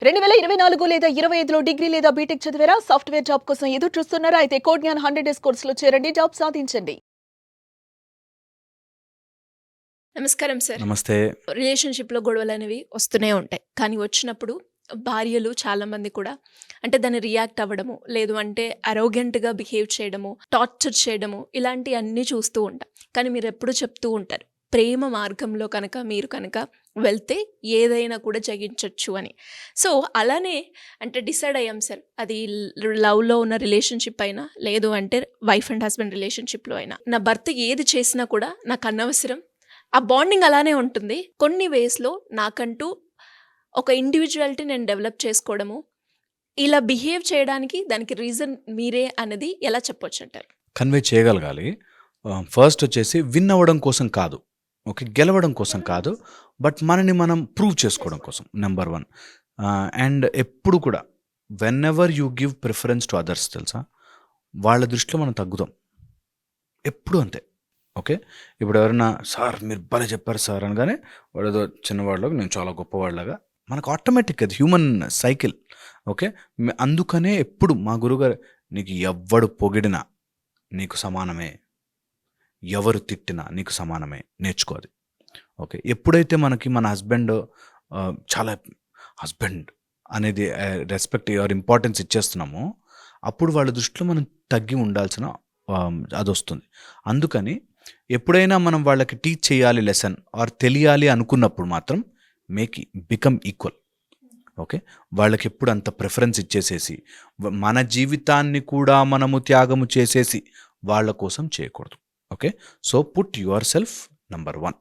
2024 లేదా 25లో డిగ్రీ లేదా బీటెక్ చదివారా? సాఫ్ట్‌వేర్ జాబ్ కోసం ఎదురు చూస్తున్నారా? అయితే కోడ్ జ్ఞాన్ 100 డేస్ కోర్సులో చేరండి. జాబ్ సాధించండి. నమస్కారం సార్. నమస్తే. రిలేషన్‌షిప్‌లో గొడవలనేవి వస్తూనే ఉంటాయి. కానీ వచ్చినప్పుడు భార్యలు చాలామంది కూడా అంటే దాన్ని రియాక్ట్ అవ్వడము, లేదు అంటే అరోగెంట్‌గా బిహేవ్ చేయడము, టార్చర్ చేయడము ఇలాంటియన్నీ చూస్తూ ఉంటాం. కానీ మీరెప్పుడూ చెప్తూ ఉంటారు. ప్రేమ మార్గంలో మీరు కనుక వెళ్తే ఏదైనా కూడా జయించొచ్చు అని. సో, అలానే అంటే డిసైడ్ అయ్యాం సార్. అది లవ్‌లో ఉన్న రిలేషన్‌షిప్ అయినా, లేదు అంటే వైఫ్ అండ్ హస్బెండ్ రిలేషన్‌షిప్‌లో అయినా. నా భర్త ఏది చేసినా కూడా నాకనవసరం. ఆ బాండింగ్ అలానే ఉంటుంది. కొన్ని వేస్‌లో నాకంటూ ఒక ఇండివిడ్యువాలిటీ నేను డెవలప్ చేసుకోవడము, ఇలా బిహేవ్ చేయడానికి దానికి రీజన్ మీరే అన్నది ఎలా చెప్పొచ్చంటారు? కన్వే చేయగలగాలి. ఫస్ట్ వచ్చేసి విన్ అవ్వడం కోసం కాదు. ఓకే. గెలవడం కోసం కాదు. బట్ మనని మనం ప్రూవ్ చేసుకోవడం కోసం నంబర్ 1. అండ్ ఎప్పుడు కూడా whenever you give preference to others తెలుసా? వాళ్ళ దృష్టిలో మనం తగ్గుతాం. ఎప్పుడూ అంతే. ఓకే. ఇప్పుడు ఎవరైనా సార్ మీరు భలే చెప్పారు సార్ అనగానే వాడేదో చిన్నవాడిలాగా నేను చాలా గొప్పవాడిలాగా మనకు ఆటోమేటిక్ అది హ్యూమన్ సైకిల్. ఓకే. అందుకనే ఎప్పుడు మా గురువుగారు నీకు ఎవ్వడు పొగిడినా నీకు సమానమే. ఎవరు తిట్టినా నీకు సమానమే. నేర్చుకో అది. ఓకే. ఎప్పుడైతే మనకి మన హస్బెండ్ చాలా హస్బెండ్ అనేది రెస్పెక్ట్ ఆర్ ఇంపార్టెన్స్ ఇచ్చేస్తున్నామో, అప్పుడు వాళ్ళ దృష్టిలో మనం తగ్గి ఉండాల్సిన అదొస్తుంది. అందుకని ఎప్పుడైనా మనం వాళ్ళకి టీచ్ చేయాలి లెసన్ ఆర్ తెలియాలి అనుకున్నప్పుడు మాత్రం బికమ్ ఈక్వల్. ఓకే. వాళ్ళకెప్పుడు అంత ప్రిఫరెన్స్ ఇచ్చేసేసి, మన జీవితాన్ని కూడా మనము త్యాగము చేసేసి వాళ్ళ కోసం చేయకూడదు. Okay. So, put your self number 1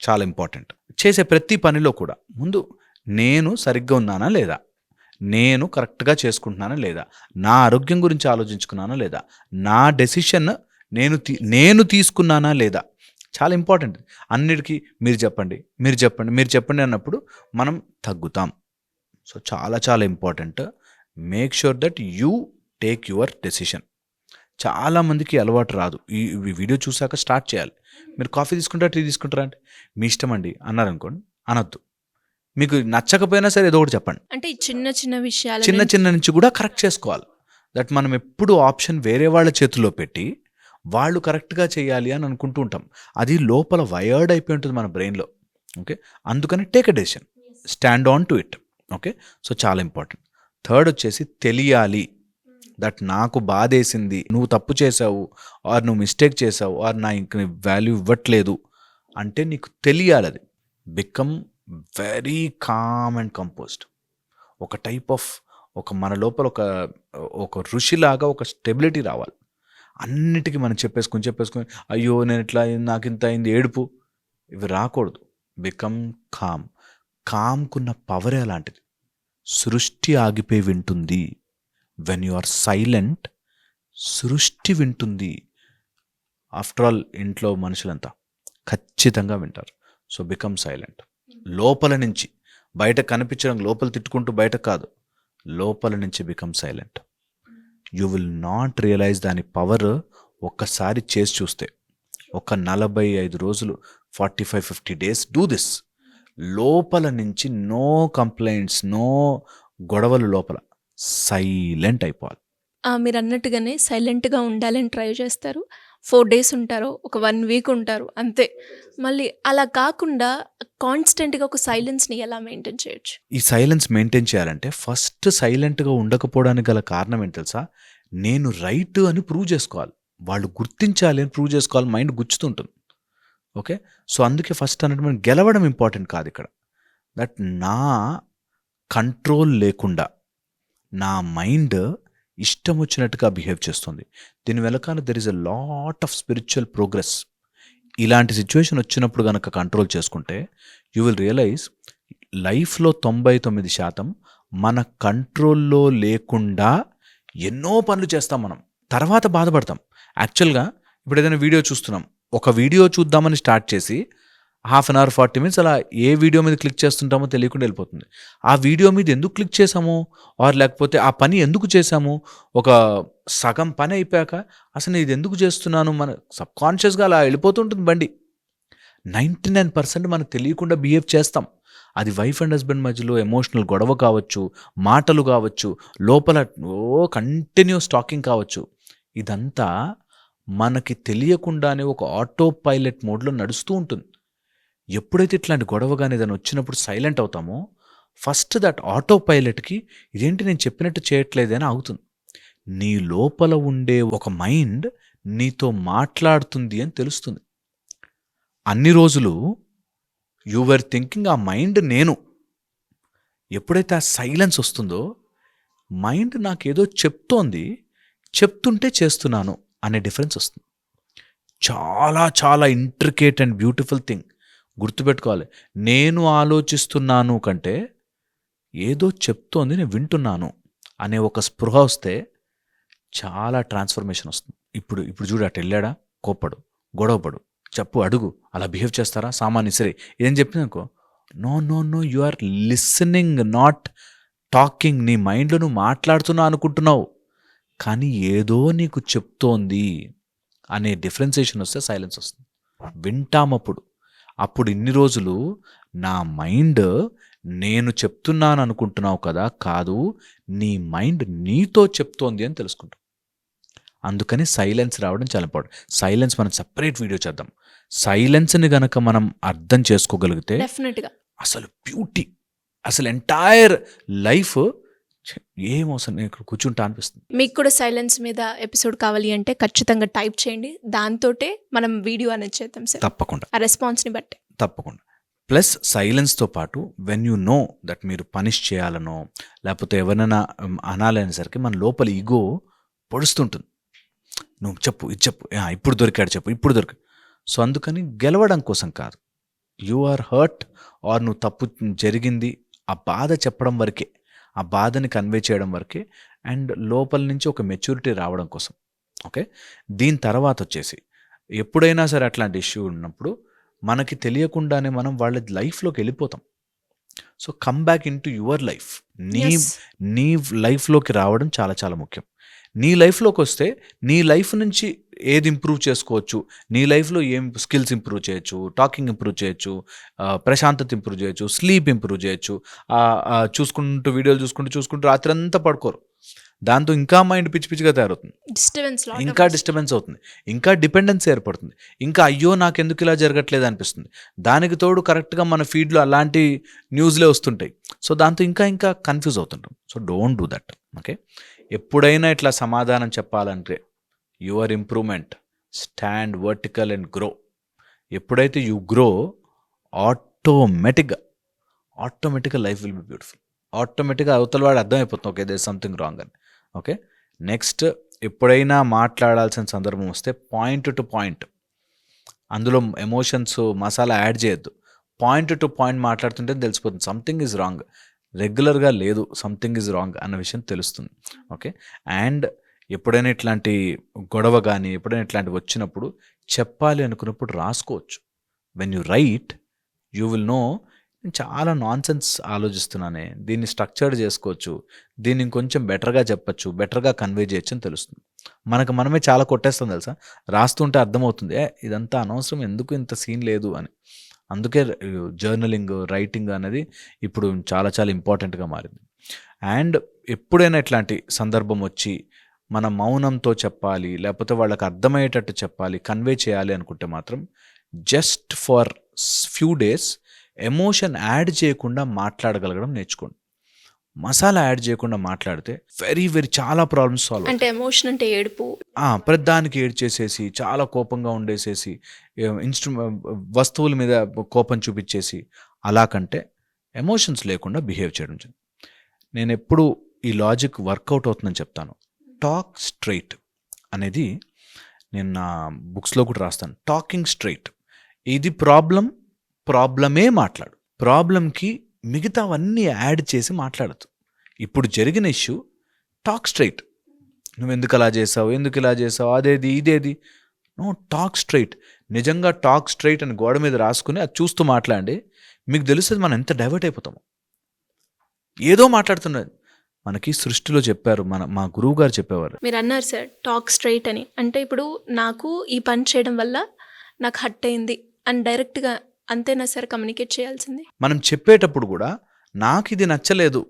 చాలా ఇంపార్టెంట్. చేసే ప్రతి పనిలో కూడా ముందు నేను సరిగ్గా ఉన్నానా లేదా? నేను కరెక్ట్‌గా చేసుకుంటున్నానా లేదా? నా ఆరోగ్యం గురించి ఆలోచించుకున్నానా లేదా? నా డెసిషన్ నేను తీసుకున్నానా లేదా? చాలా ఇంపార్టెంట్. అన్నిటికి మీరు చెప్పండి, మీరు చెప్పండి, మీరు చెప్పండి అన్నప్పుడు మనం తగ్గుతాం. సో, చాలా చాలా important. Make sure that you take your decision. చాలామందికి అలవాటు రాదు. ఈ ఈ వీడియో చూసాక స్టార్ట్ చేయాలి. మీరు కాఫీ తీసుకుంటారా? టీ తీసుకుంటారా? అంటే మీ ఇష్టం అండి అన్నారనుకోండి, అనొద్దు. మీకు నచ్చకపోయినా సరే ఏదో ఒకటి చెప్పండి. అంటే ఈ చిన్న చిన్న విషయాల చిన్న నుంచి చిన్న నుంచి కూడా కరెక్ట్ చేసుకోవాలి. దట్ మనం ఎప్పుడు ఆప్షన్ వేరే వాళ్ళ చేతుల్లో పెట్టి వాళ్ళు కరెక్ట్‌గా చేయాలి అని అనుకుంటూ ఉంటాం. అది లోపల వయర్డ్ అయిపోయి ఉంటుంది మన బ్రెయిన్‌లో. ఓకే. అందుకని take a decision. Stand on to it. Okay. So, చాలా ఇంపార్టెంట్. థర్డ్ వచ్చేసి తెలియాలి. దట్ నాకు బాధేసింది. నువ్వు తప్పు చేశావు ఆర్ నువ్వు మిస్టేక్ చేశావు ఆర్ నా ఇంక వాల్యూ ఇవ్వట్లేదు అంటే నీకు తెలియాలది. Become very calm and composed. ఒక టైప్ ఆఫ్ మన లోపల ఒక ఋషిలాగా ఒక స్టెబిలిటీ రావాలి. అన్నిటికీ మనం చెప్పేసుకొని అయ్యో నేను ఇట్లా అయింది, నాకింత అయింది ఏడుపు ఇవి రాకూడదు. Become com. కామ్‌కున్న పవరే అలాంటిది. సృష్టి ఆగిపోయి వింటుంది. వెన్ యు ఆర్ సైలెంట్ సృష్టి వింటుంది. ఆఫ్టర్ ఆల్ ఇంట్లో మనుషులంతా ఖచ్చితంగా వింటారు. So, become silent. లోపల నుంచి బయట కనిపించడం లోపల తిట్టుకుంటూ బయట కాదు. లోపల నుంచి become silent. You will not realise దాని పవర్ ఒక్కసారి చేసి చూస్తే. ఒక 45 రోజులు 45, 50 డేస్ డూ దిస్. లోపల నుంచి నో కంప్లైంట్స్, నో గొడవలు లోపల. సైలెంట్ అయిపోవాలి. మీరన్నట్టుగానే సైలెంట్‌గా ఉండాలని ట్రై చేస్తారు. 4 డేస్ ఉంటారు. ఒక 1 వీక్ ఉంటారు. అంతే. మళ్ళీ అలా కాకుండా కాన్స్టెంట్‌గా ఒక సైలెన్స్‌ని ఎలా మెయింటైన్ చేయొచ్చు? ఈ సైలెన్స్ మెయింటైన్ చేయాలంటే ఫస్ట్ సైలెంట్‌గా ఉండకపోవడానికి గల కారణం ఏంటి తెలుసా? నేను రైట్ అని ప్రూవ్ చేసుకోవాలి. వాళ్ళు గుర్తించాలి అని ప్రూవ్ చేసుకోవాలి. మైండ్ గుచ్చుతుంటుంది. ఓకే. సో, అందుకే ఫస్ట్ అన్నట్టు మనం గెలవడం ఇంపార్టెంట్ కాదిక్కడ. దట్ నా కంట్రోల్ లేకుండా నా మైండ్ ఇష్టం వచ్చినట్టుగా బిహేవ్ చేస్తుంది. దీని వెనకాల there is a lot of spiritual progress. ఇలాంటి సిచ్యువేషన్ వచ్చినప్పుడు గనక కంట్రోల్ చేసుకుంటే యూ విల్ రియలైజ్ లైఫ్‌లో 99% మన కంట్రోల్‌లో లేకుండా ఎన్నో పనులు చేస్తాం మనం. తర్వాత బాధపడతాం. యాక్చువల్‌గా ఇప్పుడు ఏదైనా వీడియో చూస్తున్నాం. ఒక వీడియో చూద్దామని స్టార్ట్ చేసి హాఫ్ అన్ అవర్, 40 మినిట్స్ అలా ఏ వీడియో మీద క్లిక్ చేస్తుంటామో తెలియకుండా వెళ్ళిపోతుంది. ఆ వీడియో మీద ఎందుకు క్లిక్ చేశామో ఆర్ లేకపోతే ఆ పని ఎందుకు చేశామో ఒక సగం పని అయిపోయాక అసలు నేను ఇది ఎందుకు చేస్తున్నాను మన సబ్‌కాన్షియస్‌గా అలా వెళ్ళిపోతుంటుంది బండి. 99% మనకు తెలియకుండా బిహేవ్ చేస్తాం. అది వైఫ్ అండ్ హస్బెండ్ మధ్యలో ఎమోషనల్ గొడవ కావచ్చు, మాటలు కావచ్చు, లోపల కంటిన్యూస్ టాకింగ్ కావచ్చు. ఇదంతా మనకి తెలియకుండానే ఒక ఆటో పైలట్ మోడ్లో నడుస్తూ ఉంటుంది. ఎప్పుడైతే ఇట్లాంటి గొడవ కానీ ఏదైనా వచ్చినప్పుడు సైలెంట్ అవుతామో ఫస్ట్ దట్ ఆటో పైలట్కి ఇదేంటి నేను చెప్పినట్టు చేయట్లేదే అని అవుతుంది. నీ లోపల ఉండే ఒక మైండ్ నీతో మాట్లాడుతుంది అని తెలుస్తుంది. అన్ని రోజులు యువర్ థింకింగ్, ఆ మైండ్ నేను. ఎప్పుడైతే ఆ సైలెన్స్ వస్తుందో మైండ్ నాకేదో చెప్తోంది, చెప్తుంటే చేస్తున్నాను అనే డిఫరెన్స్ వస్తుంది. చాలా చాలా ఇంట్రికేట్ అండ్ బ్యూటిఫుల్ థింగ్. గుర్తుపెట్టుకోవాలి, నేను ఆలోచిస్తున్నాను కంటే ఏదో చెప్తోంది నేను వింటున్నాను అనే ఒక స్పృహ వస్తే చాలా ట్రాన్స్ఫర్మేషన్ వస్తుంది. ఇప్పుడు ఇప్పుడు చూడు, అటు వెళ్ళాడా, కోప్పడు, గొడవపడు, చెప్పు, అడుగు, అలా బిహేవ్ చేస్తారా, సామాన్య సరే ఏం చెప్పిందనుకో, no no no, you are listening, not talking. నీ మైండ్లో నువ్వు మాట్లాడుతున్నా అనుకుంటున్నావు, కానీ ఏదో నీకు చెప్తోంది అనే డిఫరెన్సియేషన్ వస్తే సైలెన్స్ వస్తుంది. వింటామప్పుడు. అప్పుడు ఇన్ని రోజులు నా మైండ్ నేను చెప్తున్నాను అనుకుంటున్నావు కదా, కాదు, నీ మైండ్ నీతో చెప్తోంది అని తెలుసుకుంటాం. అందుకని సైలెన్స్ రావడం చాలా ఇంపార్టెంట్. సైలెన్స్ మనం సపరేట్ వీడియో చేద్దాం. సైలెన్స్ని గనక మనం అర్థం చేసుకోగలిగితే డెఫినెట్గా అసలు బ్యూటీ, అసలు ఎంటైర్ లైఫ్ ఏమవసరం, నేను ఇక్కడ కూర్చుంటా అనిపిస్తుంది. మీకు కూడా సైలెన్స్ మీద ఎపిసోడ్ కావాలి అంటే ఖచ్చితంగా టైప్ చేయండి. దాంతోటే మనం వీడియో అనేది చేద్దాం సార్, తప్పకుండా ఆ రెస్పాన్స్ని బట్టి. తప్పకుండా. ప్లస్ సైలెన్స్తో పాటు వెన్ యూ నో దట్ మీరు పనిష్ చేయాలనో లేకపోతే ఎవరైనా అనాలనేసరికి మన లోపల ఈగో పొడుస్తుంటుంది. నువ్వు చెప్పు, ఇది చెప్పు, ఇప్పుడు దొరికాడు చెప్పు, ఇప్పుడు దొరికాడు. సో అందుకని గెలవడం కోసం కాదు, యు ఆర్ హర్ట్ ఆర్ నువ్వు తప్పు జరిగింది, ఆ బాధ చెప్పడం వరకే, ఆ బాధని కన్వే చేయడం వరకే, అండ్ లోపల నుంచి ఒక మెచ్యూరిటీ రావడం కోసం. ఓకే, దీని తర్వాత వచ్చేసి ఎప్పుడైనా సరే అట్లాంటి ఇష్యూ ఉన్నప్పుడు మనకి తెలియకుండానే మనం వాళ్ళ లైఫ్లోకి వెళ్ళిపోతాం. So come back in to your life. నీ లైఫ్లోకి రావడం చాలా చాలా ముఖ్యం. నీ లైఫ్లోకి వస్తే నీ లైఫ్ నుంచి ఏది ఇంప్రూవ్ చేసుకోవచ్చు, నీ లైఫ్లో ఏం స్కిల్స్ ఇంప్రూవ్ చేయొచ్చు, టాకింగ్ ఇంప్రూవ్ చేయొచ్చు, ప్రశాంతత ఇంప్రూవ్ చేయొచ్చు, స్లీప్ ఇంప్రూవ్ చేయొచ్చు. చూసుకుంటూ వీడియోలు చూసుకుంటూ రాత్రి అంతా పడుకోరు. దాంతో ఇంకా మైండ్ పిచ్చి పిచ్చిగా తయారవుతుంది, ఇంకా డిస్టర్బెన్స్ అవుతుంది, ఇంకా డిపెండెన్స్ ఏర్పడుతుంది, ఇంకా అయ్యో నాకెందుకు ఇలా జరగట్లేదు అనిపిస్తుంది. దానికి తోడు కరెక్ట్గా మన ఫీడ్లో అలాంటి న్యూస్లే వస్తుంటాయి. సో దాంతో ఇంకా ఇంకా కన్ఫ్యూజ్ అవుతుంటాం. So don't do that. Okay, ఎప్పుడైనా ఇట్లా సమాధానం చెప్పాలంటే your improvement, stand vertical and grow. ఎప్పుడైతే యు గ్రో, ఆటోమేటిక్గా లైఫ్ విల్ బి బ్యూటిఫుల్. ఆటోమేటిక్గా అవతల వాడు అర్థమైపోతుంది, ఓకే దేర్ సంథింగ్ రాంగ్ అని. ఓకే, నెక్స్ట్ ఎప్పుడైనా మాట్లాడాల్సిన సందర్భం వస్తే పాయింట్ టు పాయింట్, అందులో ఎమోషన్స్ మసాలా యాడ్ చేయొద్దు. పాయింట్ టు పాయింట్ మాట్లాడుతుంటే తెలిసిపోతుంది సంథింగ్ ఈజ్ రాంగ్. రెగ్యులర్గా లేదు, సంథింగ్ ఈజ్ రాంగ్ అన్న విషయం తెలుస్తుంది. ఓకే, అండ్ ఎప్పుడైనా ఇట్లాంటి గొడవ కానీ ఎప్పుడైనా ఇట్లాంటివి వచ్చినప్పుడు చెప్పాలి అనుకున్నప్పుడు రాసుకోవచ్చు. When you right you will know, నేను చాలా నాన్ సెన్స్ ఆలోచిస్తున్నానే, దీన్ని స్ట్రక్చర్డ్ చేసుకోవచ్చు, దీన్ని ఇంకొంచెం బెటర్గా చెప్పచ్చు, బెటర్గా కన్వే చేయొచ్చు అని తెలుస్తుంది. మనమే చాలా కొట్టేస్తాం తెలుసా, రాస్తుంటే అర్థమవుతుంది ఇదంతా అనవసరం, ఎందుకు ఇంత సీన్ లేదు అని. అందుకే జర్నలింగ్, రైటింగ్ అనేది ఇప్పుడు చాలా చాలా ఇంపార్టెంట్గా మారింది. అండ్ ఎప్పుడైనా ఇట్లాంటి సందర్భం వచ్చి మన మౌనంతో చెప్పాలి, లేకపోతే వాళ్ళకి అర్థమయ్యేటట్టు చెప్పాలి, కన్వే చేయాలి అనుకుంటే మాత్రం just for few days emotion add చేయకుండా మాట్లాడగలగడం నేర్చుకోండి. మసాలా యాడ్ చేయకుండా మాట్లాడితే వెరీ వెరీ చాలా ప్రాబ్లమ్స్ సాల్వ్. అంటే ఎమోషన్ అంటే ఏడుపు, ప్రతిదానికి ఏడ్చేసేసి చాలా కోపంగా ఉండేసేసి వస్తువుల మీద కోపం చూపించేసి అలా కంటే ఎమోషన్స్ లేకుండా బిహేవ్ చేయడం. నేను ఎప్పుడు ఈ లాజిక్ వర్కౌట్ అవుతుందని చెప్తాను. టాక్ స్ట్రైట్ అనేది నేను నా బుక్స్లో కూడా రాస్తాను. టాకింగ్ స్ట్రైట్, ఇది ప్రాబ్లమే మాట్లాడు, ప్రాబ్లంకి మిగతావన్నీ యాడ్ చేసి మాట్లాడదు. ఇప్పుడు జరిగిన ఇష్యూ టాక్ స్ట్రైట్, నువ్వు ఎందుకు అలా చేసావు, ఎందుకు ఇలా చేసావు, అదేది ఇదేది, నో, టాక్ స్ట్రైట్. నిజంగా టాక్ స్ట్రైట్ అని గోడ మీద రాసుకుని అది చూస్తూ మాట్లాడి మీకు తెలుస్తుంది మనం ఎంత డైవర్ట్ అయిపోతాము. ఏదో మాట్లాడుతున్నది. మనకి సృష్టిలో చెప్పారు, మా గురువు గారు చెప్పేవారు. మీరు అన్నారు సార్ టాక్ స్ట్రైట్ అని. అంటే ఇప్పుడు నాకు ఈ పని చేయడం వల్ల నాకు హర్ట్ అయింది అని డైరెక్ట్గా అంతేనా సార్ కమ్యూనికేట్ చేయాల్సింది? మనం చెప్పేటప్పుడు కూడా నాకు ఇది నచ్చలేదు,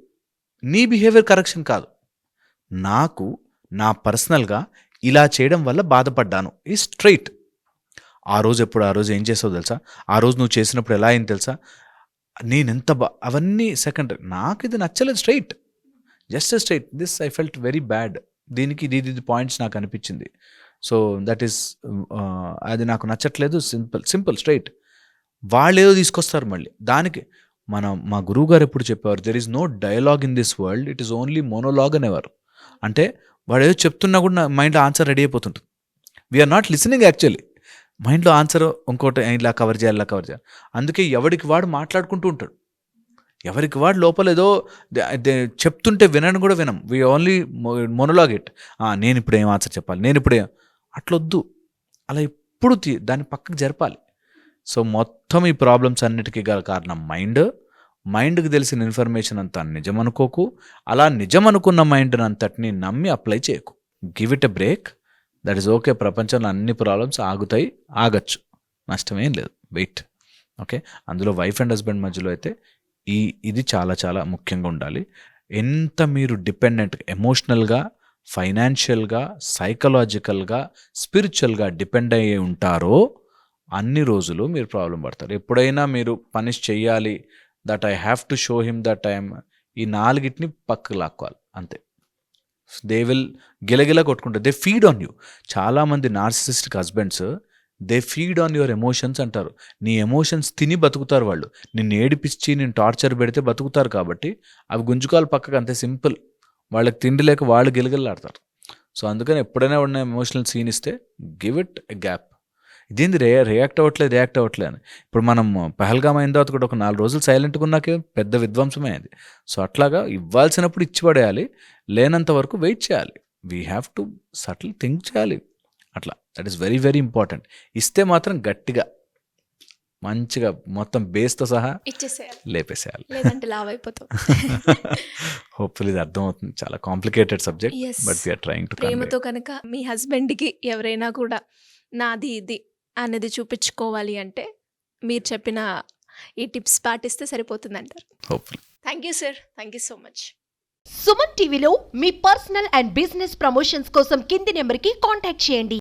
నీ బిహేవియర్ కరెక్షన్ కాదు, నాకు నా పర్సనల్గా ఇలా చేయడం వల్ల బాధపడ్డాను ఈ స్ట్రైట్. ఆ రోజు ఏం చేసావు తెలుసా, ఆ రోజు నువ్వు చేసినప్పుడు ఎలా అయింది తెలుసా, నేనెంత అవన్నీ సెకండరీ, నాకు ఇది నచ్చలేదు straight, just straight, this I felt very bad, దీనికి ఇది పాయింట్స్ నాకు అనిపించింది, సో దట్ ఈస్ అది నాకు నచ్చట్లేదు, సింపుల్ స్ట్రైట్. వాళ్ళు ఏదో తీసుకొస్తారు మళ్ళీ దానికి. మా గురువు గారు ఎప్పుడు చెప్పేవారు, there is no dialogue in this world, it is only monologue అనేవారు. అంటే వాడు ఏదో చెప్తున్నా కూడా నా మైండ్లో ఆన్సర్ రెడీ అయిపోతుంటుంది. వీఆర్ నాట్ లిసనింగ్ యాక్చువల్లీ, మైండ్లో ఆన్సర్ ఇంకోటి ఇలా కవర్ చేయాలి. అందుకే ఎవడికి వాడు మాట్లాడుకుంటూ ఉంటాడు, ఎవరికి వాడు లోపల ఏదో చెప్తుంటే వినని కూడా వినం, వీ ఓన్లీ మోనోలాగ్ ఇట్. నేను ఇప్పుడు ఏం ఆన్సర్ చెప్పాలి, నేను ఇప్పుడే అట్లొద్దు, అలా ఎప్పుడు దాన్ని పక్కకు జరపాలి. సో మొత్తం ఈ ప్రాబ్లమ్స్ అన్నిటికీ గల కారణం మైండ్కి తెలిసిన ఇన్ఫర్మేషన్ అంతా నిజం అనుకోకు, అలా నిజం అనుకున్న మైండ్ని అంతటిని నమ్మి అప్లై చేయకు. Give it a break, that is okay. ప్రపంచంలో అన్ని ప్రాబ్లమ్స్ ఆగచ్చు, నష్టమేం లేదు, వెయిట్. ఓకే, అందులో వైఫ్ అండ్ హస్బెండ్ మధ్యలో అయితే ఇది చాలా చాలా ముఖ్యంగా ఉండాలి. ఎంత మీరు డిపెండెంట్ ఎమోషనల్గా, ఫైనాన్షియల్గా, సైకలాజికల్గా, స్పిరిచువల్గా డిపెండ్ అయ్యి ఉంటారో అన్ని రోజులు మీరు ప్రాబ్లం పడతారు. ఎప్పుడైనా మీరు పనిష్ చెయ్యాలి, that I have to show him that I'm, ఈ నాలుగిటిని పక్కకు లాక్కోవాలి అంతే. దే విల్ గిలగిల కొట్టుకుంటారు, దే ఫీడ్ ఆన్ యూ. చాలామంది narcissistic husbands they feed on your emotions అంటారు. నీ ఎమోషన్స్ తిని బతుకుతారు వాళ్ళు, నిన్ను ఏడిపించి నేను టార్చర్ పెడితే బతుకుతారు, కాబట్టి అవి గుంజుకోవాలి పక్కకు, అంతే సింపుల్. వాళ్ళకి తిండి లేక వాళ్ళు గిలగిలాడతారు. సో అందుకని ఎప్పుడైనా ఉన్న ఎమోషనల్ సీన్ ఇస్తే గివ్ ఇట్ ఎ గ్యాప్. ఇదేంది రియాక్ట్ అవ్వట్లేదు అని. ఇప్పుడు మనం పహల్గామ్ అయిన తర్వాత కూడా ఒక 4 రోజులు సైలెంట్గా ఉన్నాకే పెద్ద విధ్వంసమే అది. సో అట్లాగా ఇవ్వాల్సినప్పుడు ఇచ్చి పడేయాలి, లేనంత వరకు వెయిట్ చేయాలి. We have to subtle think చేయాలి అట్లా. That is very very important. ఇస్తే మాత్రం గట్టిగా మంచిగా మొత్తం బేస్తో సహా ఇచ్చేసేయాలి, లేపేసేయాలి, లేదంటే లావ్ అయిపోతాం. హోప్ఫుల్లీ ఇది అర్థమవుతుంది. చాలా complicated subject, Yes. But we are trying to ప్రేమతో కనుక మీ హస్బెండ్కి ఎవరైనా కూడా నాది ఇది అనేది చూపించుకోవాలి అంటే మీరు చెప్పిన ఈ టిప్స్ పాటిస్తే సరిపోతుందంటారు. Hopefully. Thank you sir, thank you so much. Suman టీవీలో మీ పర్సనల్ అండ్ బిజినెస్ ప్రమోషన్స్ కోసం కింది నెంబర్కి కాంటాక్ట్ చేయండి.